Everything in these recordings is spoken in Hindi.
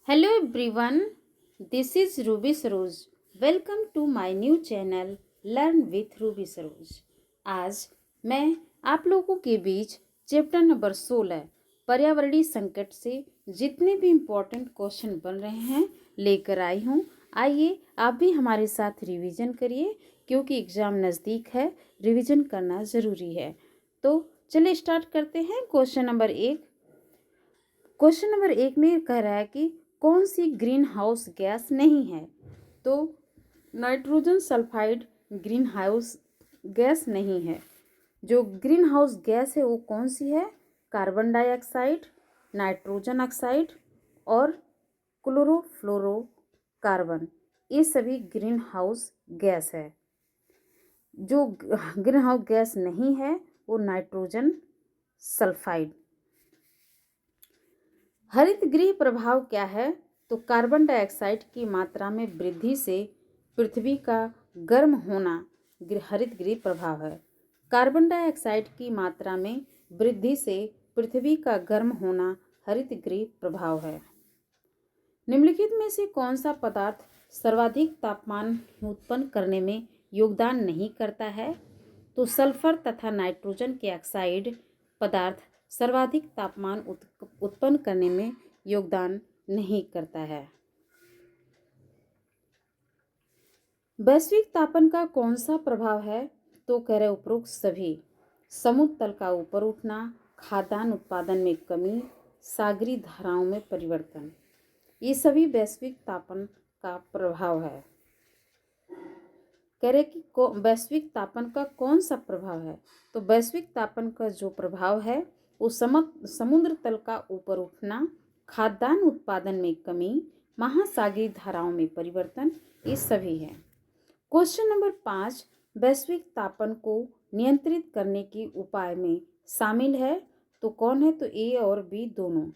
Hello everyone, this is Ruby Saroj. Welcome to my new channel Learn with Ruby Saroj. आज मैं आप लोगों के बीच चैप्टर नंबर 16 पर्यावरणीय संकट से जितने भी इम्पोर्टेंट क्वेश्चन बन रहे हैं लेकर आई हूँ। आइए आप भी हमारे साथ रिवीजन करिए क्योंकि एग्ज़ाम नज़दीक है, रिवीजन करना ज़रूरी है। तो चलिए स्टार्ट करते हैं। क्वेश्चन नंबर 1 में कह रहा है कि कौन सी ग्रीन हाउस गैस नहीं है। तो nitrogen sulphide green house gas नहीं है। जो ग्रीन हाउस गैस है वो कौन सी है? कार्बन डाइऑक्साइड, नाइट्रोजन ऑक्साइड और क्लोरोफ्लोरोकार्बन, ये सभी ग्रीन हाउस गैस है। जो ग्रीन हाउस गैस नहीं है वो नाइट्रोजन सल्फाइड। हरित गृह प्रभाव क्या है? तो कार्बन डाइऑक्साइड की मात्रा में वृद्धि से पृथ्वी का गर्म होना हरित गृह प्रभाव है। कार्बन डाइऑक्साइड की मात्रा में वृद्धि से पृथ्वी का गर्म होना हरित गृह प्रभाव है। निम्नलिखित में से कौन सा पदार्थ सर्वाधिक तापमान उत्पन्न करने में योगदान नहीं करता है? तो सल्फर तथा नाइट्रोजन के ऑक्साइड पदार्थ सर्वाधिक तापमान उत्पन्न करने में योगदान नहीं करता है। वैश्विक तापन का कौन सा प्रभाव है? तो कह रहे उपरोक्त सभी। समुद्र तल का ऊपर उठना, खाद्यान्न उत्पादन में कमी, सागरीय धाराओं में परिवर्तन, ये सभी वैश्विक तापन का प्रभाव है। कह रहे कि वैश्विक तापन का कौन सा प्रभाव है? तो वैश्विक तापन का जो प्रभाव है वो समुद्र तल का ऊपर उठना, खाद्यान्न उत्पादन में कमी, महासागरीय धाराओं में परिवर्तन, ये सभी है। क्वेश्चन नंबर 5, वैश्विक तापन को नियंत्रित करने के उपाय में शामिल है तो कौन है? तो ए और बी दोनों।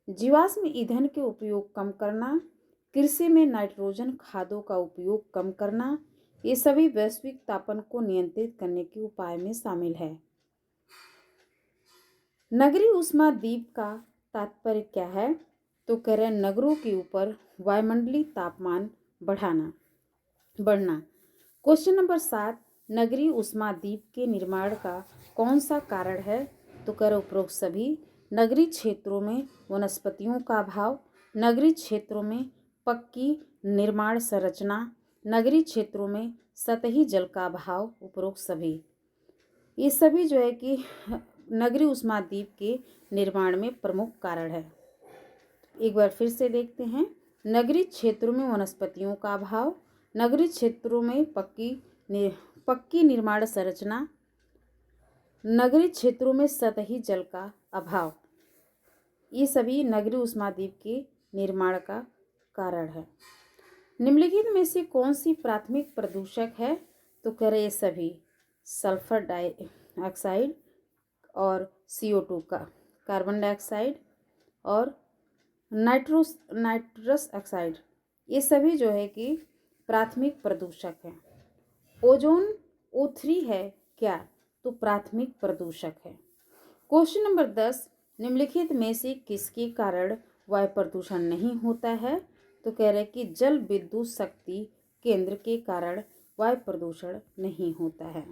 जीवाश्म ईंधन के उपयोग कम करना, कृषि में नाइट्रोजन खादों का उपयोग कम करना, ये सभी वैश्विक तापन को नियंत्रित करने के उपाय में शामिल है। नगरीय ऊष्माद्वीप का तात्पर्य क्या है? तो कह रहे हैं नगरों के ऊपर वायुमंडलीय तापमान बढ़ना। क्वेश्चन नंबर 7, नगरीय ऊष्माद्वीप के निर्माण का कौन सा कारण है? तो कह रहे उपरोक्त सभी। नगरीय क्षेत्रों में वनस्पतियों का अभाव, नगरीय क्षेत्रों में पक्की निर्माण संरचना, नगरीय क्षेत्रों में सतही जल का अभाव, उपरोक्त सभी। ये सभी जो है कि नगरीय ऊष्माद्वीप के निर्माण में प्रमुख कारण है। एक बार फिर से देखते हैं। नगरीय क्षेत्रों में वनस्पतियों का अभाव, नगरीय क्षेत्रों में पक्की निर्माण संरचना, नगरीय क्षेत्रों में सतही जल का अभाव, ये सभी नगरीय ऊष्माद्वीप के निर्माण का कारण है। निम्नलिखित में से कौन सी प्राथमिक प्रदूषक है? तो कह रहे सभी। सल्फर डाइऑक्साइड और CO2 का कार्बन डाइऑक्साइड और नाइट्रस ऑक्साइड, ये सभी जो है कि प्राथमिक प्रदूषक हैं। ओजोन O3 है क्या? तो प्राथमिक प्रदूषक है। क्वेश्चन नंबर 10, निम्नलिखित में से किसके कारण वायु प्रदूषण नहीं होता है? तो कह रहे कि जल विद्युत शक्ति केंद्र के कारण वायु प्रदूषण नहीं होता है।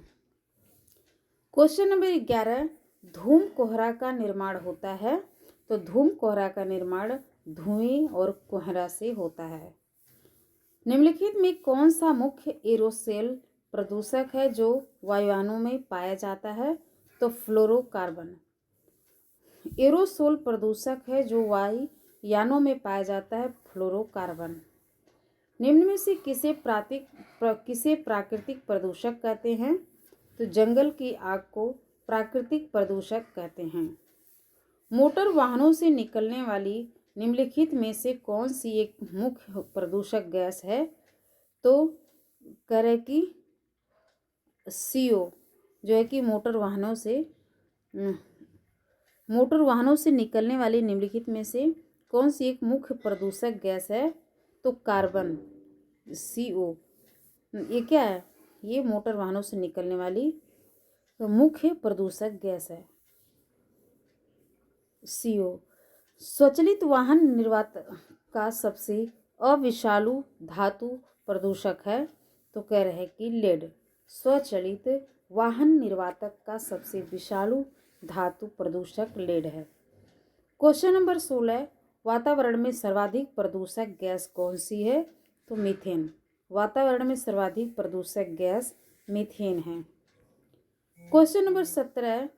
क्वेश्चन नंबर 11, धूम कोहरा का निर्माण होता है। तो धूम कोहरा का निर्माण धुएं और कोहरा से होता है। निम्नलिखित में कौन सा मुख्य एरोसोल प्रदूषक है जो वायुयानों में पाया जाता है? तो फ्लोरोकार्बन एरोसोल प्रदूषक है जो वायुयानों में पाया जाता है, फ्लोरोकार्बन। निम्न में से किसे प्राकृतिक प्रदूषक कहते हैं? तो जंगल की आग को प्राकृतिक प्रदूषक कहते हैं। मोटर वाहनों से निकलने वाली निम्नलिखित में से कौन सी एक मुख्य प्रदूषक गैस है? तो कह रहे कि CO जो है कि मोटर वाहनों से निकलने वाली निम्नलिखित में से कौन सी एक मुख्य प्रदूषक गैस है? तो कार्बन CO। ये क्या है? ये मोटर वाहनों से निकलने वाली मुख्य प्रदूषक गैस है, CO। स्वचालित वाहन निर्वात का सबसे अविषालु धातु प्रदूषक है, तो कह रहे हैं कि लेड। स्वचालित वाहन निर्वातक का सबसे विषालु धातु प्रदूषक लेड है। क्वेश्चन नंबर 16, वातावरण में सर्वाधिक प्रदूषक गैस कौन सी है? तो मीथेन। वातावरण में सर्वाधिक प्रदूषक गैस मीथेन है। क्वेश्चन नंबर 17,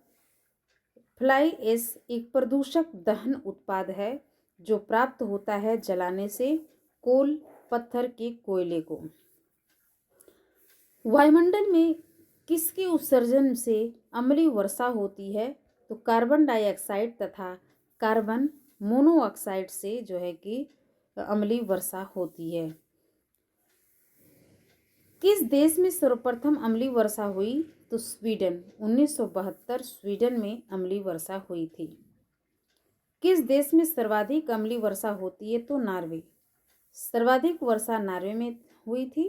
फ्लाई ऐश एक प्रदूषक दहन उत्पाद है जो प्राप्त होता है जलाने से कोल पत्थर के कोयले को। वायुमंडल में किसके उत्सर्जन से अम्लीय वर्षा होती है? तो कार्बन डाइऑक्साइड तथा कार्बन मोनोऑक्साइड से जो है कि अम्लीय वर्षा होती है। किस देश में सर्वप्रथम अम्लीय वर्षा हुई? तो स्वीडन। 1972 स्वीडन में अम्लीय वर्षा हुई थी। किस देश में सर्वाधिक अम्लीय वर्षा होती है? तो नॉर्वे। सर्वाधिक वर्षा नॉर्वे में हुई थी।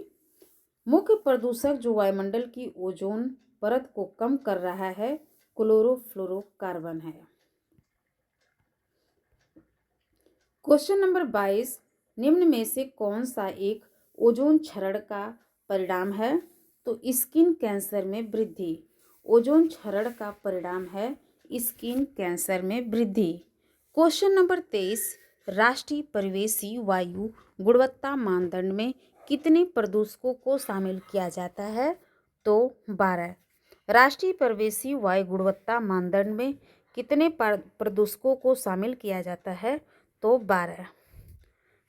मुख्य प्रदूषक जो वायुमंडल की ओजोन परत को कम कर रहा है क्लोरोफ्लोरोकार्बन है। क्वेश्चन नंबर 22, निम्न में से कौन सा एक ओजोन क्षरण का परिणाम है? तो स्किन कैंसर में वृद्धि। ओजोन क्षरण का परिणाम है स्किन कैंसर में वृद्धि। क्वेश्चन नंबर 23, राष्ट्रीय परिवेशी वायु गुणवत्ता मानदंड में कितने प्रदूषकों को शामिल किया जाता है? तो 12। राष्ट्रीय परिवेशी वायु गुणवत्ता मानदंड में कितने प्रदूषकों को शामिल किया जाता है? तो 12।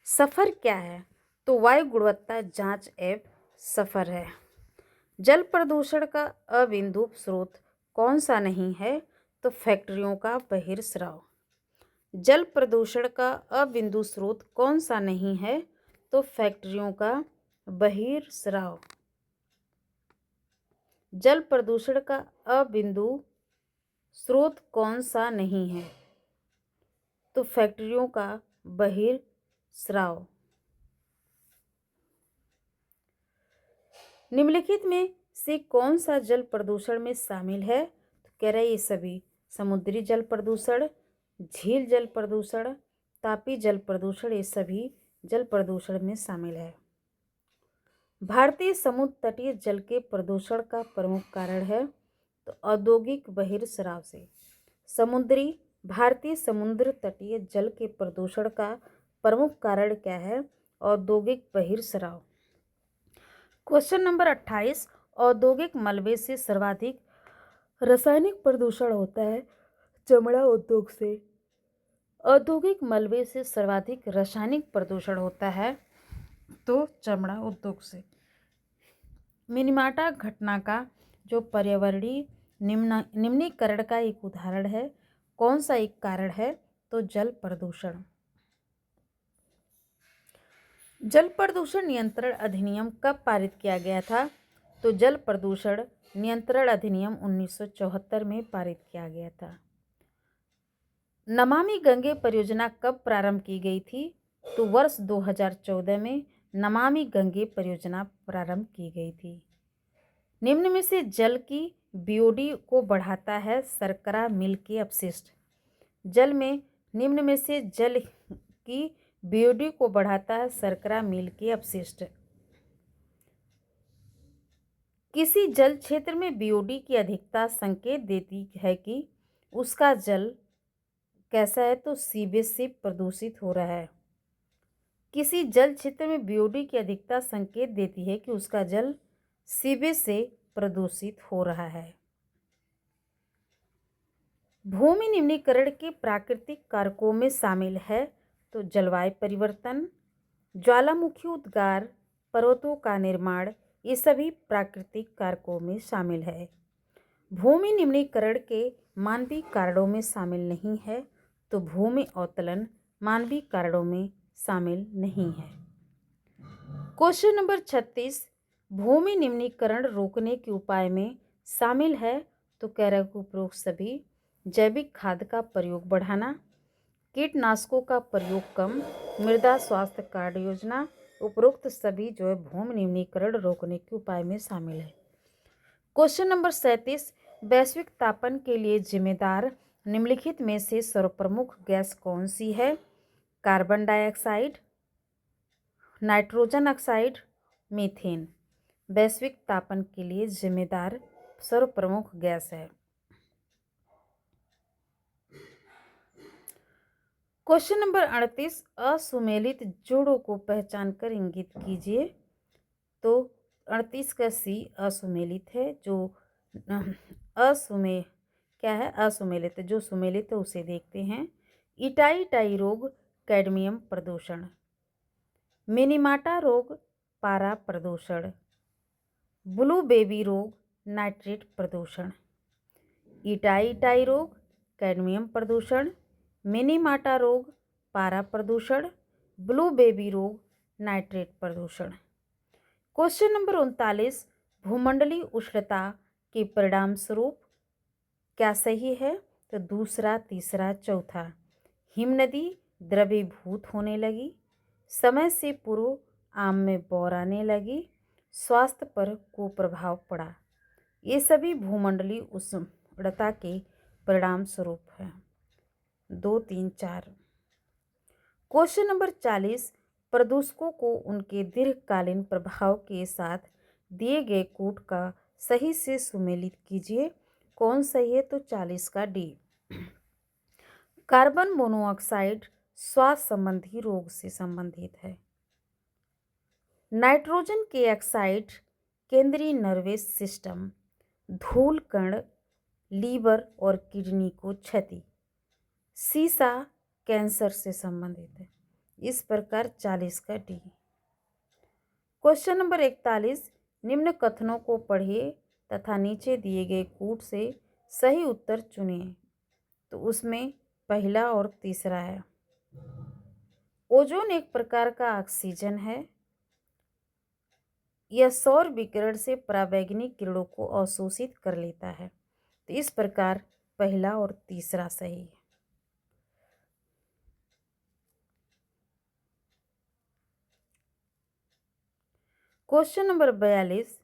सफर क्या है? तो वायु गुणवत्ता जांच ऐप सफर है। जल प्रदूषण का अबिंदु स्रोत कौन सा नहीं है? तो फैक्ट्रियों का बहिर्स्राव। जल प्रदूषण का अबिंदु स्रोत कौन सा नहीं है? तो फैक्ट्रियों का बहिर्स्राव। जल प्रदूषण का अबिंदु स्रोत कौन सा नहीं है? तो फैक्ट्रियों का बहिर्स्राव। निम्नलिखित में से कौन सा जल प्रदूषण में शामिल है? तो कह रहे ये सभी। समुद्री जल प्रदूषण, झील जल प्रदूषण, तापी जल प्रदूषण, ये सभी जल प्रदूषण में शामिल है। भारतीय समुद्र तटीय जल के प्रदूषण का प्रमुख कारण है तो औद्योगिक बहिर्स्राव से। समुद्री भारतीय समुद्र तटीय जल के प्रदूषण का प्रमुख कारण क्या है? औद्योगिक बहिर्स्राव। क्वेश्चन नंबर 28, औद्योगिक मलबे से सर्वाधिक रासायनिक प्रदूषण होता है चमड़ा उद्योग से। औद्योगिक मलबे से सर्वाधिक रासायनिक प्रदूषण होता है तो चमड़ा उद्योग से। मिनीमाटा घटना का जो पर्यावरणीय निम्नीकरण का एक उदाहरण है, कौन सा एक कारण है? तो जल प्रदूषण। जल प्रदूषण नियंत्रण अधिनियम कब पारित किया गया था? तो जल प्रदूषण नियंत्रण अधिनियम 1974 में पारित किया गया था। नमामि गंगे परियोजना कब प्रारंभ की गई थी? तो वर्ष 2014 में नमामि गंगे परियोजना प्रारंभ की गई थी। निम्न में से जल की बीओडी को बढ़ाता है शर्करा मिल के अपशिष्ट। जल में निम्न में से जल की बीओडी को बढ़ाता है शर्करा मिल के अपशिष्ट। किसी जल क्षेत्र में बीओडी की अधिकता संकेत देती है कि उसका जल कैसा है? तो सीवेज से प्रदूषित हो रहा है। किसी जल क्षेत्र में बीओडी की अधिकता संकेत देती है कि उसका जल सीवेज से प्रदूषित हो रहा है। भूमि निम्नीकरण के प्राकृतिक कारकों में शामिल है तो जलवायु परिवर्तन, ज्वालामुखी उद्गार, पर्वतों का निर्माण, ये सभी प्राकृतिक कारकों में शामिल है। भूमि निम्नीकरण के मानवीय कारणों में शामिल नहीं है तो भूमि अवतलन मानवीय कारणों में शामिल नहीं है। क्वेश्चन नंबर 36, भूमि निम्नीकरण रोकने के उपाय में शामिल है तो कह रहे उपरोक्त सभी। जैविक खाद का प्रयोग बढ़ाना, कीटनाशकों का प्रयोग कम, मृदा स्वास्थ्य कार्ड योजना, उपरोक्त सभी जो है भूमि निम्नीकरण रोकने के उपाय में शामिल है। क्वेश्चन नंबर 37, वैश्विक तापन के लिए जिम्मेदार निम्नलिखित में से सर्वप्रमुख गैस कौन सी है? Carbon dioxide, nitrogen oxide, methane. वैश्विक तापन के लिए जिम्मेदार सर्वप्रमुख गैस है। क्वेश्चन नंबर 38, असुमेलित जोड़ों को पहचान कर इंगित कीजिए। तो 38 का सी असुमेलित है। जो असुमेलित जो सुमेलित है उसे देखते हैं। इटाई रोग कैडमियम प्रदूषण, मिनीमाटा रोग पारा प्रदूषण, ब्लू बेबी रोग नाइट्रेट प्रदूषण। इटाई रोग कैडमियम प्रदूषण, मिनीमाटा रोग पारा प्रदूषण, ब्लू बेबी रोग नाइट्रेट प्रदूषण। क्वेश्चन नंबर 39, भूमंडलीय उष्णता के परिणाम स्वरूप क्या सही है? तो दूसरा, तीसरा, चौथा। हिमनदी द्रवीभूत होने लगी, समय से पूर्व आम में बौर आने लगी, स्वास्थ्य पर कुप्रभाव पड़ा। ये सभी भूमंडलीय उष्णता के परिणाम स्वरूप है। 2, 3, 4। क्वेश्चन नंबर 40, प्रदूषकों को उनके दीर्घकालीन प्रभाव के साथ दिए गए कूट का सही से सुमेलित कीजिए। कौन सही है? तो 40 का डी। कार्बन मोनोऑक्साइड श्वास संबंधी रोग से संबंधित है। नाइट्रोजन के ऑक्साइड केंद्रीय नर्वस सिस्टम, धूल कण, लीवर और किडनी को क्षति, सीसा कैंसर से संबंधित है। इस प्रकार 40 का डी। क्वेश्चन नंबर 41, निम्न कथनों को पढ़िए तथा नीचे दिए गए कूट से सही उत्तर चुनिए। तो उसमें पहला और तीसरा है। ओजोन एक प्रकार का ऑक्सीजन है। यह सौर विकिरण से पराबैंगनी किरणों को अवशोषित कर लेता है। तो इस प्रकार पहला और तीसरा सही है। क्वेश्चन नंबर 42,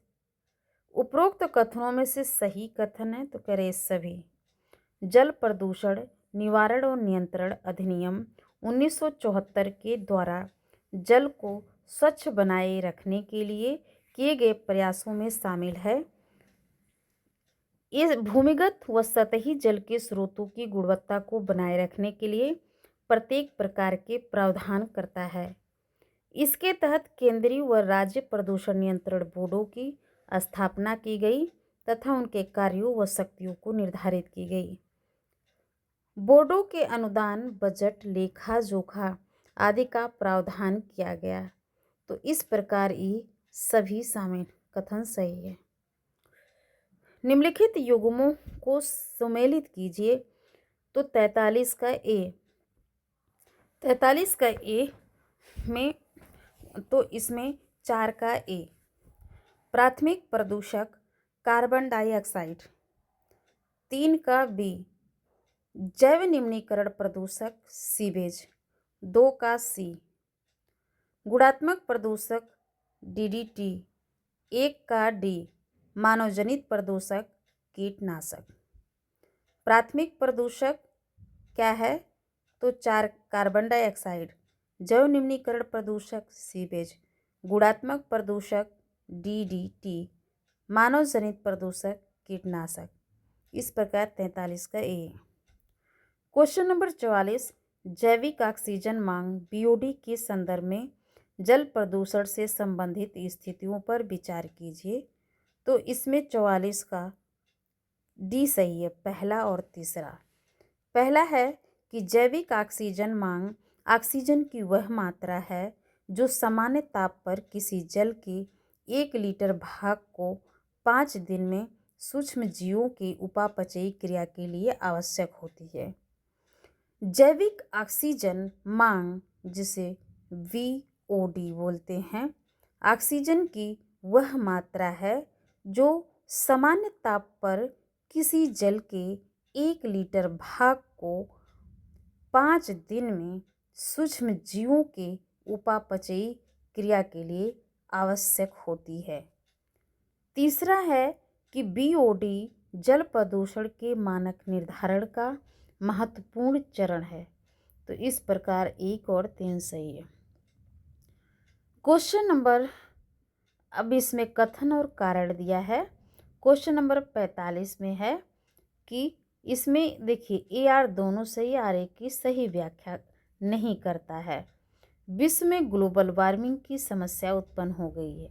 उपरोक्त कथनों में से सही कथन है? तो कह रहे सभी। जल प्रदूषण निवारण और नियंत्रण अधिनियम 1974 के द्वारा जल को स्वच्छ बनाए रखने के लिए किए गए प्रयासों में शामिल है। इस भूमिगत व सतही जल के स्रोतों की गुणवत्ता को बनाए रखने के लिए प्रत्येक प्रकार के प्रावधान करता है। इसके तहत केंद्रीय व राज्य प्रदूषण नियंत्रण बोर्डों की स्थापना की गई तथा उनके कार्यों व शक्तियों को निर्धारित की गई। बोर्डों के अनुदान, बजट, लेखा जोखा आदि का प्रावधान किया गया। तो इस प्रकार ये सभी शामिल कथन सही है। निम्नलिखित युग्मों को सुमेलित कीजिए। तो 43 का ए। 43 का ए में तो इसमें 4 का ए। प्राथमिक प्रदूषक कार्बन डाइऑक्साइड। 3 का बी, जैव निम्नीकरण प्रदूषक सीवेज। 2 का सी, गुणात्मक प्रदूषक डीडीटी। 1 का डी, मानवजनित प्रदूषक कीटनाशक। प्राथमिक प्रदूषक क्या है? तो 4 कार्बन डाइऑक्साइड, जैव निम्नीकरण प्रदूषक सीवेज, गुणात्मक प्रदूषक डीडीटी, मानव जनित प्रदूषक कीटनाशक। इस प्रकार 43 का ए। क्वेश्चन नंबर 44, जैविक ऑक्सीजन मांग बीओडी के संदर्भ में जल प्रदूषण से संबंधित स्थितियों पर विचार कीजिए। तो इसमें 44 का डी सही है, पहला और तीसरा। पहला है कि जैविक ऑक्सीजन मांग ऑक्सीजन की वह मात्रा है जो सामान्य ताप पर किसी जल के 1 लीटर भाग को 5 दिन में सूक्ष्म जीवों की उपापचयी क्रिया के लिए आवश्यक होती है। जैविक ऑक्सीजन मांग, जिसे VOD बोलते हैं, ऑक्सीजन की वह मात्रा है जो सामान्य ताप पर किसी जल के 1 लीटर भाग को 5 दिन में सूक्ष्म जीवों के उपापचयी क्रिया के लिए आवश्यक होती है। तीसरा है कि BOD जल प्रदूषण के मानक निर्धारण का महत्वपूर्ण चरण है। तो इस प्रकार 1 और 3 सही है। क्वेश्चन नंबर, अब इसमें कथन और कारण दिया है। क्वेश्चन नंबर 45 में है कि इसमें देखिए ए आर दोनों सही, आर ए की सही व्याख्या नहीं करता है। विश्व में ग्लोबल वार्मिंग की समस्या उत्पन्न हो गई है,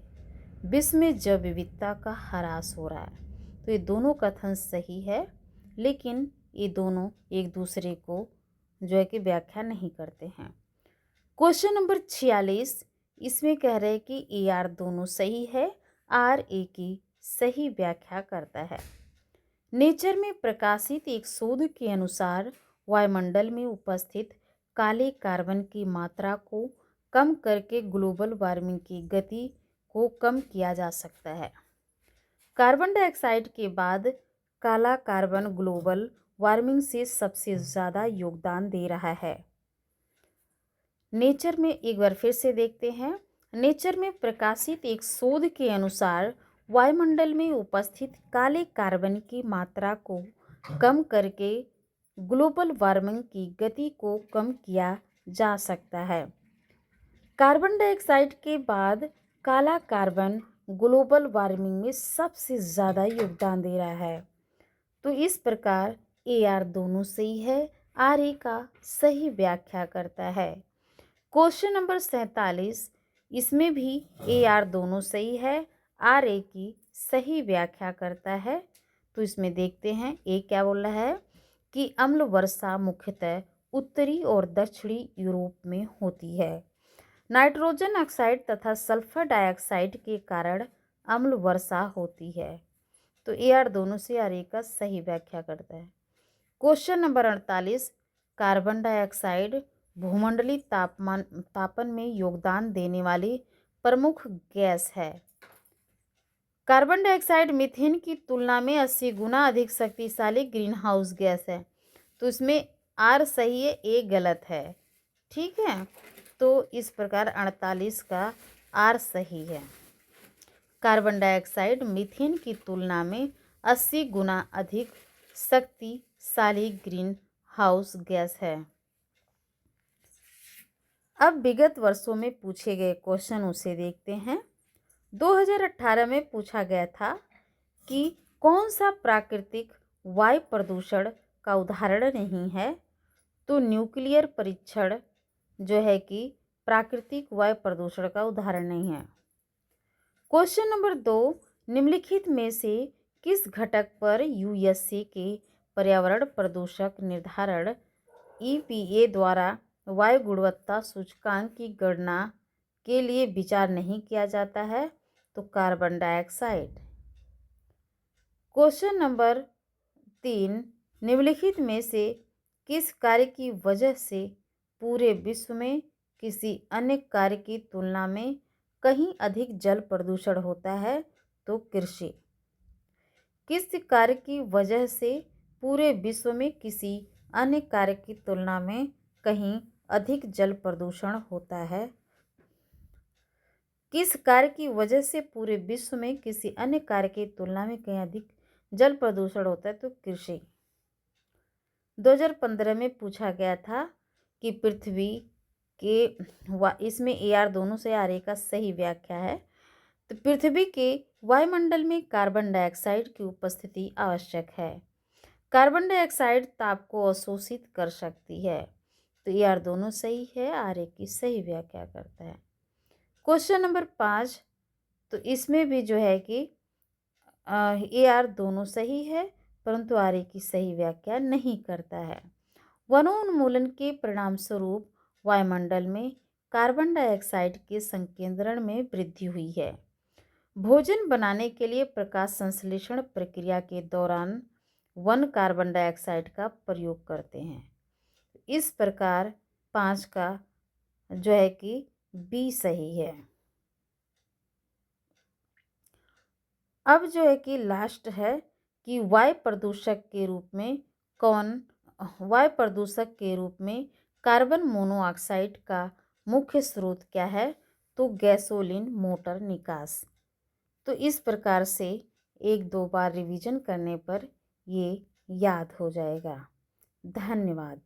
विश्व में जैव विविधता का ह्रास हो रहा है। तो ये दोनों कथन सही है, लेकिन ये दोनों एक दूसरे को जो है कि व्याख्या नहीं करते हैं। क्वेश्चन नंबर 46, इसमें कह रहे हैं कि ए आर दोनों सही है, आर ए की सही व्याख्या करता है। नेचर में प्रकाशित एक शोध के अनुसार वायुमंडल में उपस्थित काले कार्बन की मात्रा को कम करके ग्लोबल वार्मिंग की गति को कम किया जा सकता है। कार्बन डाइऑक्साइड के बाद काला कार्बन ग्लोबल वार्मिंग से सबसे ज़्यादा योगदान दे रहा है। नेचर में एक बार फिर से देखते हैं। नेचर में प्रकाशित एक शोध के अनुसार वायुमंडल में उपस्थित काले कार्बन की मात्रा को कम करके ग्लोबल वार्मिंग की गति को कम किया जा सकता है। कार्बन डाइऑक्साइड के बाद काला कार्बन ग्लोबल वार्मिंग में सबसे ज़्यादा योगदान दे रहा है। तो इस प्रकार ए आर दोनों सही है, आर ए का सही व्याख्या करता है। क्वेश्चन नंबर 47, इसमें भी ए आर दोनों सही है, आर ए की सही व्याख्या करता है। तो इसमें देखते हैं ए क्या बोल रहा है कि अम्ल वर्षा मुख्यतः उत्तरी और दक्षिणी यूरोप में होती है। नाइट्रोजन ऑक्साइड तथा सल्फर डाइऑक्साइड के कारण अम्ल वर्षा होती है। तो ए आर दोनों से आर ए का सही व्याख्या करता है। क्वेश्चन नंबर 48, कार्बन डाइऑक्साइड भूमंडलीय तापन में योगदान देने वाली प्रमुख गैस है। कार्बन डाइऑक्साइड मीथेन की तुलना में 80 गुना अधिक शक्तिशाली ग्रीन हाउस गैस है। तो इसमें आर सही है, ए गलत है। ठीक है, तो इस प्रकार 48 का आर सही है। कार्बन डाइऑक्साइड मीथेन की तुलना में 80 गुना अधिक शक्तिशाली ग्रीन हाउस गैस है। अब विगत वर्षों में पूछे गए क्वेश्चन उसे देखते हैं। 2018 में पूछा गया था कि कौन सा प्राकृतिक वायु प्रदूषण का उदाहरण नहीं है। तो न्यूक्लियर परीक्षण जो है कि प्राकृतिक वायु प्रदूषण का उदाहरण नहीं है। क्वेश्चन नंबर 2, निम्नलिखित में से किस घटक पर यूएसए के पर्यावरण प्रदूषक निर्धारण ईपीए द्वारा वायु गुणवत्ता सूचकांक की गणना के लिए विचार नहीं किया जाता है। तो कार्बन डाइऑक्साइड। क्वेश्चन नंबर 3, निम्नलिखित में से किस कार्य की वजह से पूरे विश्व में किसी अन्य कार्य की तुलना में कहीं अधिक जल प्रदूषण होता है। तो कृषि। किस कार्य की वजह से पूरे विश्व में किसी अन्य कार्य की तुलना में कहीं अधिक जल प्रदूषण होता है। किस कार्य की वजह से पूरे विश्व में किसी अन्य कार्य की तुलना में कहीं अधिक जल प्रदूषण होता है। तो कृषि। 2015 में पूछा गया था कि पृथ्वी के इसमें ए आर दोनों से आर ए का सही व्याख्या है। तो पृथ्वी के वायुमंडल में कार्बन डाइऑक्साइड की उपस्थिति आवश्यक है। कार्बन डाइऑक्साइड ताप को अवशोषित कर सकती है। तो ए आर दोनों सही है, आर ए की सही व्याख्या करता है। क्वेश्चन नंबर 5, तो इसमें भी जो है कि ए आर दोनों सही है, परंतु आर ए की सही व्याख्या नहीं करता है। वनोन्मूलन के परिणाम स्वरूप वायुमंडल में कार्बन डाइऑक्साइड के संकेंद्रण में वृद्धि हुई है। भोजन बनाने के लिए प्रकाश संश्लेषण प्रक्रिया के दौरान वन कार्बन डाइऑक्साइड का प्रयोग करते हैं। इस प्रकार 5 का जो है कि बी सही है। अब जो है कि लास्ट है कि वायु प्रदूषक के रूप में कार्बन मोनोऑक्साइड का मुख्य स्रोत क्या है। तो गैसोलीन मोटर निकास। तो इस प्रकार से 1-2 बार रिवीजन करने पर ये याद हो जाएगा। धन्यवाद।